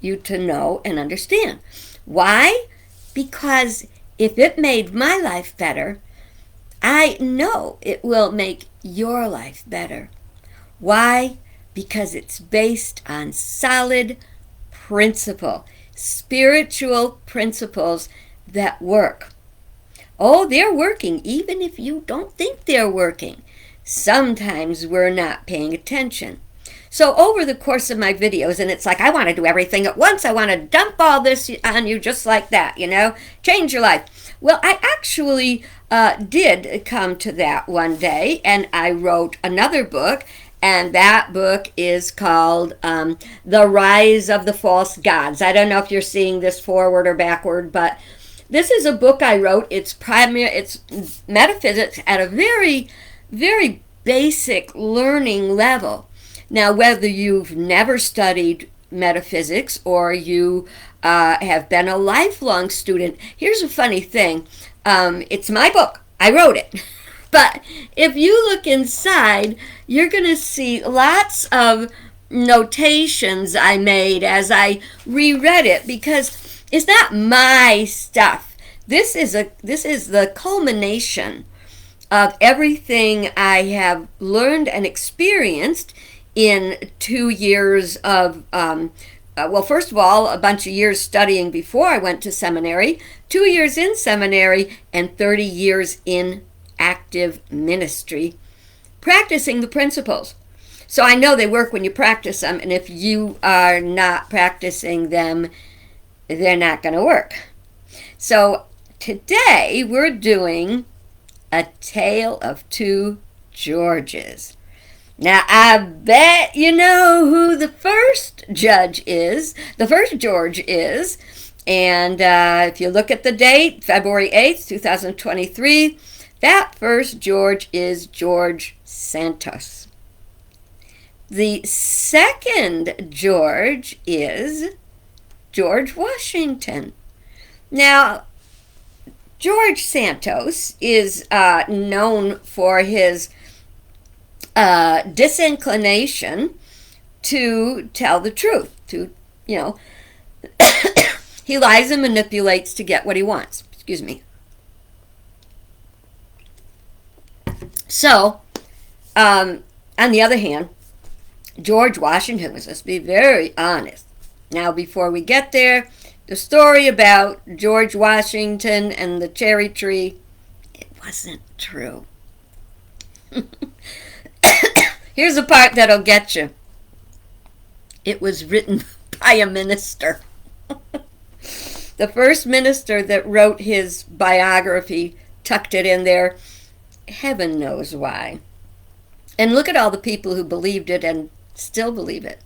you to know and understand. Why? Because if it made my life better, I know it will make your life better. Why? Because it's based on solid principle, spiritual principles that work. Oh, they're working even if you don't think they're working. Sometimes we're not paying attention. So over the course of my videos, and it's like I want to do everything at once. I want to dump all this on you just like that, change your life. Well, I actually did come to that one day, and I wrote another book, and that book is called The Rise of the False Gods. I don't know if you're seeing this forward or backward, but this is a book I wrote. It's metaphysics at a very, very basic learning level. Now, whether you've never studied metaphysics or you have been a lifelong student, here's a funny thing. It's my book. I wrote it. But if you look inside, you're going to see lots of notations I made as I reread it, because it's not my stuff. This is the culmination of everything I have learned and experienced in 2 years of, first of all, a bunch of years studying before I went to seminary, 2 years in seminary, and 30 years in active ministry, practicing the principles. So I know they work when you practice them, and if you are not practicing them, they're not going to work. So today we're doing A Tale of Two Georges. Now, I bet you know who the first George is. And if you look at the date, February 8th, 2023, that first George is George Santos. The second George is George Washington. Now, George Santos is known for his disinclination to tell the truth. He lies and manipulates to get what he wants. Excuse me. So, on the other hand, George Washington was, let's be very honest. Now, before we get there, the story about George Washington and the cherry tree, it wasn't true. Here's the part that'll get you. It was written by a minister. The first minister that wrote his biography tucked it in there. Heaven knows why. And look at all the people who believed it and still believe it.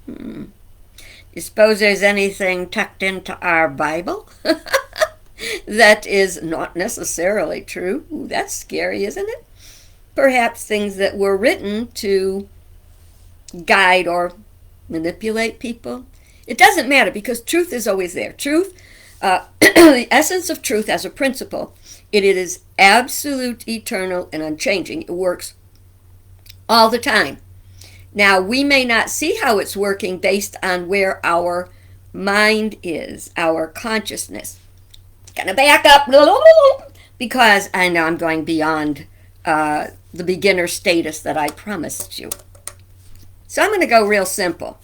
You suppose there's anything tucked into our Bible that is not necessarily true? Ooh, that's scary, isn't it? Perhaps things that were written to guide or manipulate people. It doesn't matter, because truth is always there. Truth, the essence of truth as a principle, it is absolute, eternal, and unchanging. It works all the time. Now, we may not see how it's working based on where our mind is, our consciousness. Gonna back up, because I know I'm going beyond the beginner status that I promised you. So I'm going to go real simple.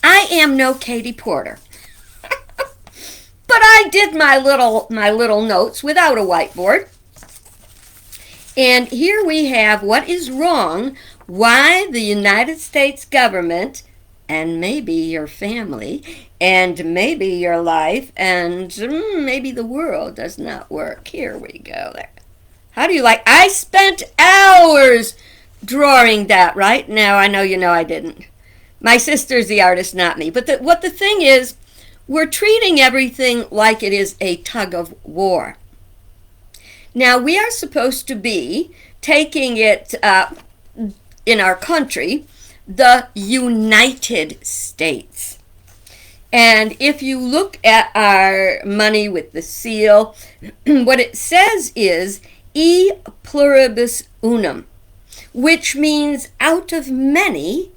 I am no Katie Porter, but I did my little notes without a whiteboard. And here we have what is wrong, why the United States government, and maybe your family, and maybe your life, and maybe the world does not work. Here we go. There. How do you like? I spent hours drawing that, right? Now, I know you know I didn't. My sister's the artist, not me. But what the thing is, we're treating everything like it is a tug of war. Now, we are supposed to be taking it in our country, the United States. And if you look at our money with the seal, what it says is e pluribus unum, which means out of many,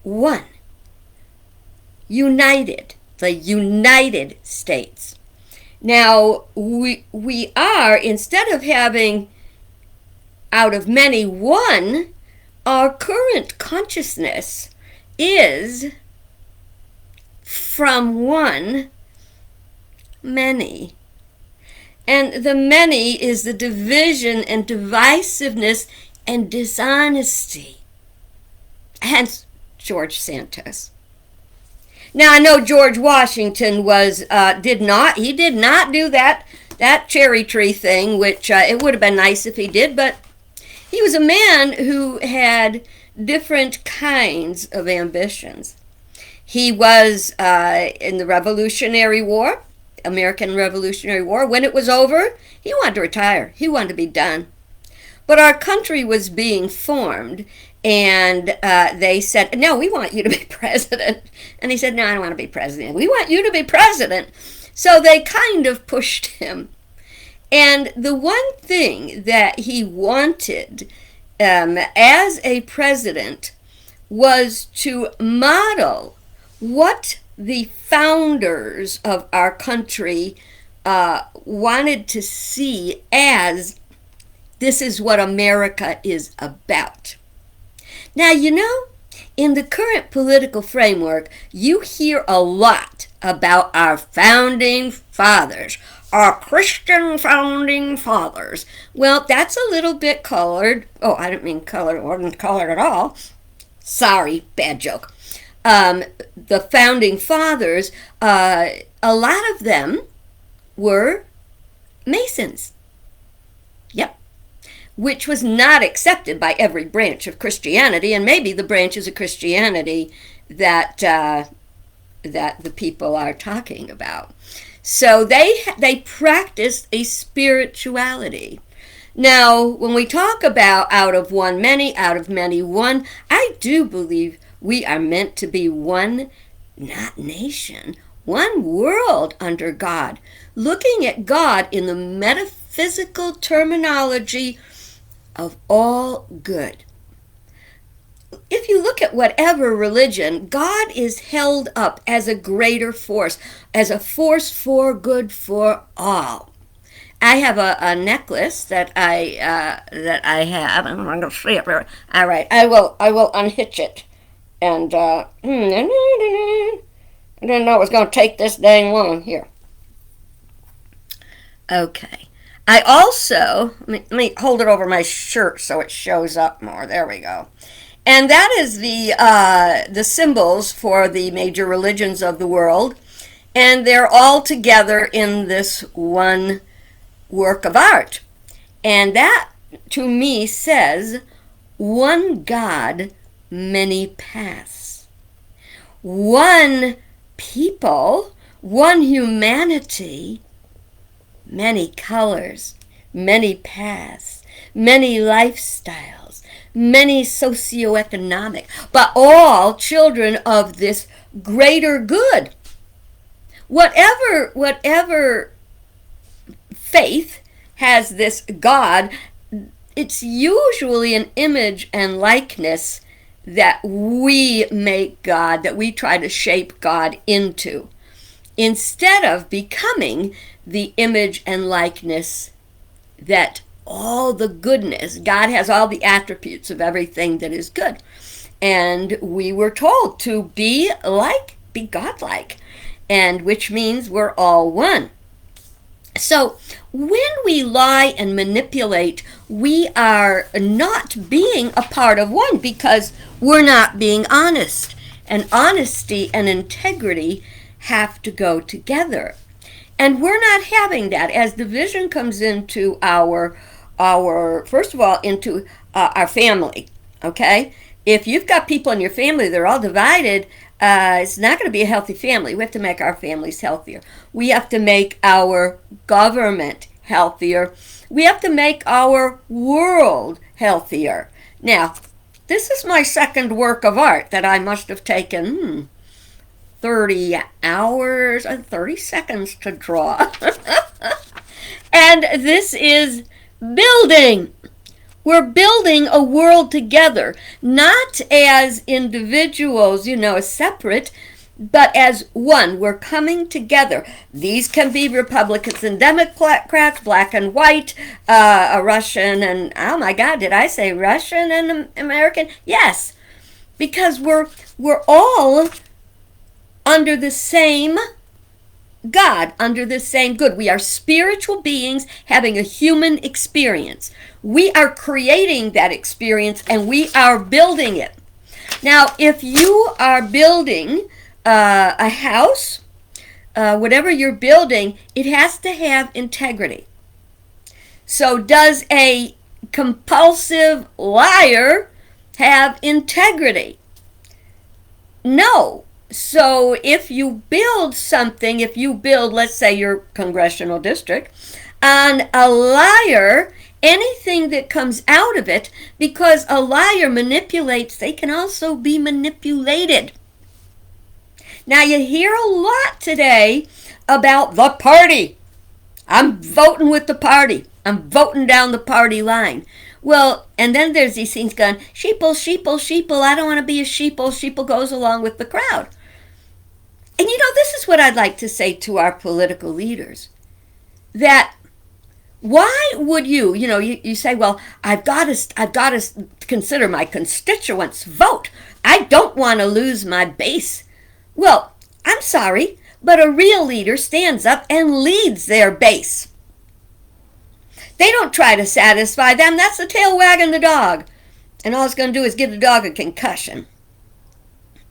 one. united, the United States. Now, we are, instead of having out of many one, our current consciousness is from one, many. And the many is the division and divisiveness and dishonesty. Hence, George Santos. Now, I know George Washington did not do that cherry tree thing, which it would have been nice if he did, but he was a man who had different kinds of ambitions. He was in the Revolutionary War, American Revolutionary War. When it was over, he wanted to retire. He wanted to be done. But our country was being formed, and they said, no, we want you to be president. And he said, no, I don't want to be president. We want you to be president. So they kind of pushed him. And the one thing that he wanted as a president was to model what the founders of our country wanted to see as this is what America is about. Now, you know, in the current political framework, you hear a lot about our founding fathers, our Christian founding fathers. Well, that's a little bit colored. Oh, I didn't mean colored. It wasn't colored at all. Sorry, bad joke. The founding fathers, a lot of them were Masons. Yep. Which was not accepted by every branch of Christianity, and maybe the branches of Christianity that the people are talking about. So they practiced a spirituality. Now, when we talk about out of one many, out of many one, I do believe we are meant to be one, not nation, one world under God, looking at God in the metaphysical terminology of all good. If you look at whatever religion, God is held up as a greater force, as a force for good for all. I have a necklace that I have. I'm going to see it. All right, I will unhitch it, and I didn't know it was going to take this dang long. Here. Okay. I also, let me hold it over my shirt so it shows up more. There we go. And that is the symbols for the major religions of the world. And they're all together in this one work of art. And that, to me, says, one God, many paths. One people, one humanity, many colors, many paths, many lifestyles, many socioeconomic, but all children of this greater good. Whatever faith has this God, it's usually an image and likeness that we make God, that we try to shape God into, instead of becoming the image and likeness that all the goodness, God has all the attributes of everything that is good. And we were told to be godlike, and which means we're all one. So when we lie and manipulate, we are not being a part of one because we're not being honest. And honesty and integrity have to go together. And we're not having that. As division comes into our first of all, into our family, okay? If you've got people in your family that are all divided, it's not going to be a healthy family. We have to make our families healthier. We have to make our government healthier. We have to make our world healthier. Now, this is my second work of art that I must have taken 30 hours and 30 seconds to draw. And this is building. We're building a world together, not as individuals, separate, but as one. We're coming together. These can be Republicans and Democrats, black and white, a Russian and, oh my God, did I say Russian and American? Yes, because we're all under the same God, under the same good. We are spiritual beings having a human experience. We are creating that experience and we are building it. Now, if you are building a house, whatever you're building, it has to have integrity. So does a compulsive liar have integrity? No. So if you build something, if you build, let's say, your congressional district, on a liar, anything that comes out of it, because a liar manipulates, they can also be manipulated. Now, you hear a lot today about the party. I'm voting with the party. I'm voting down the party line. Well, and then there's these things going, sheeple, sheeple, sheeple. I don't want to be a sheeple. Sheeple goes along with the crowd. And this is what I'd like to say to our political leaders. That why would you say, well, I've got to consider my constituents' vote. I don't want to lose my base. Well, I'm sorry, but a real leader stands up and leads their base. They don't try to satisfy them. That's the tail wagging the dog. And all it's going to do is give the dog a concussion.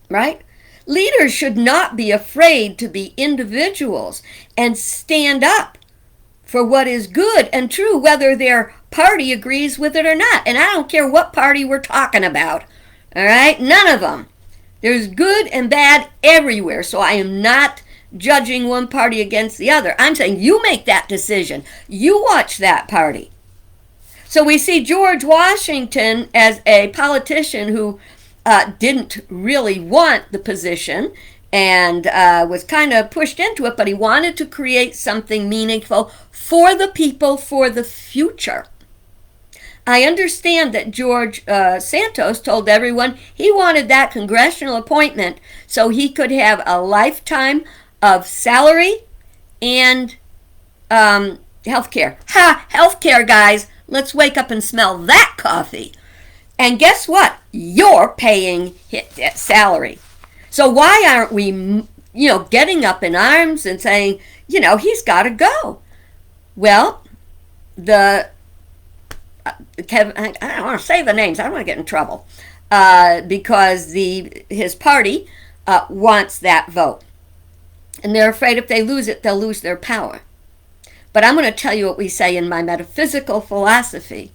Right? Leaders should not be afraid to be individuals and stand up for what is good and true, whether their party agrees with it or not. And I don't care what party we're talking about. All right? None of them. There's good and bad everywhere. So I am not judging one party against the other. I'm saying you make that decision. You watch that party. So we see George Washington as a politician who didn't really want the position and was kind of pushed into it, but he wanted to create something meaningful for the people for the future. I understand that George Santos told everyone he wanted that congressional appointment so he could have a lifetime of salary and health care. Ha! Health care, guys. Let's wake up and smell that coffee. And guess what? You're paying that salary. So why aren't we, getting up in arms and saying, he's got to go? Well, Kevin, I don't want to say the names. I don't want to get in trouble because his party wants that vote. And they're afraid if they lose it, they'll lose their power. But I'm going to tell you what we say in my metaphysical philosophy.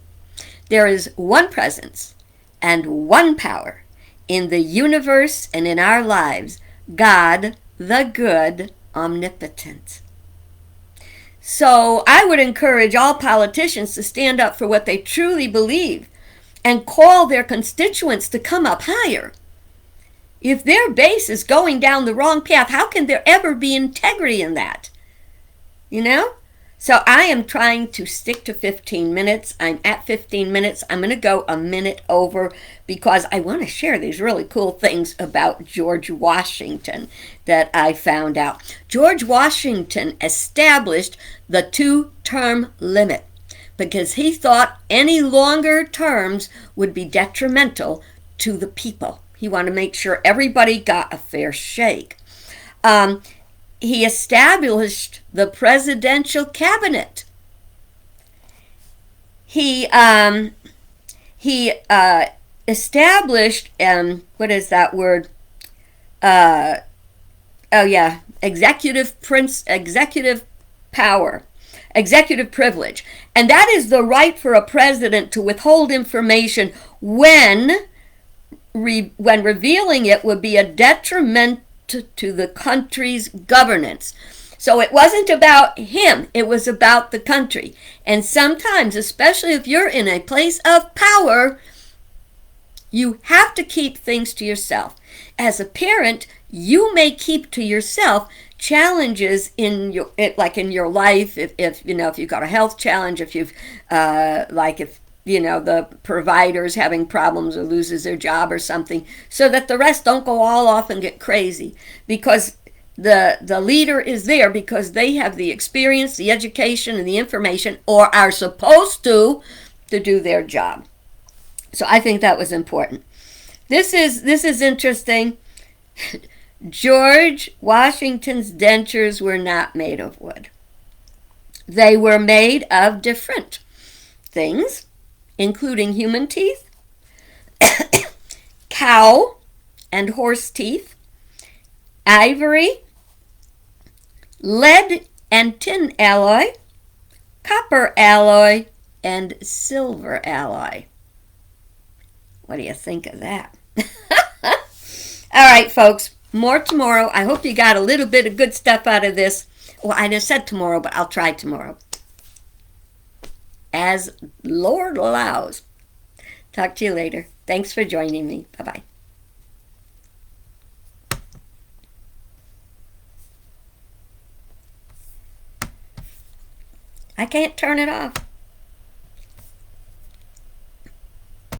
There is one presence and one power in the universe and in our lives, God, the good, omnipotent. So I would encourage all politicians to stand up for what they truly believe and call their constituents to come up higher. If their base is going down the wrong path, how can there ever be integrity in that? So I am trying to stick to 15 minutes. I'm at 15 minutes. I'm going to go a minute over because I want to share these really cool things about George Washington that I found out. George Washington established the 2-term limit because he thought any longer terms would be detrimental to the people. He wanted to make sure everybody got a fair shake. He established the presidential cabinet. He established what is that word? Executive power, executive privilege, and that is the right for a president to withhold information when revealing it would be a detriment to the country's governance. So it wasn't about him, it was about the country. And sometimes, especially if you're in a place of power, you have to keep things to yourself. As a parent, you may keep to yourself challenges in your life. If you've got a health challenge, if you've if the provider's having problems or loses their job or something, so that the rest don't go all off and get crazy. Because the leader is there because they have the experience, the education, and the information, or are supposed to do their job. So I think that was important. This is interesting. George Washington's dentures were not made of wood. They were made of different things, including human teeth, cow and horse teeth, ivory, lead and tin alloy, copper alloy, and silver alloy. What do you think of that? All right, folks, more tomorrow. I hope you got a little bit of good stuff out of this. Well, I just said tomorrow, but I'll try tomorrow, as Lord allows. Talk to you later. Thanks for joining me. Bye-bye. I can't turn it off.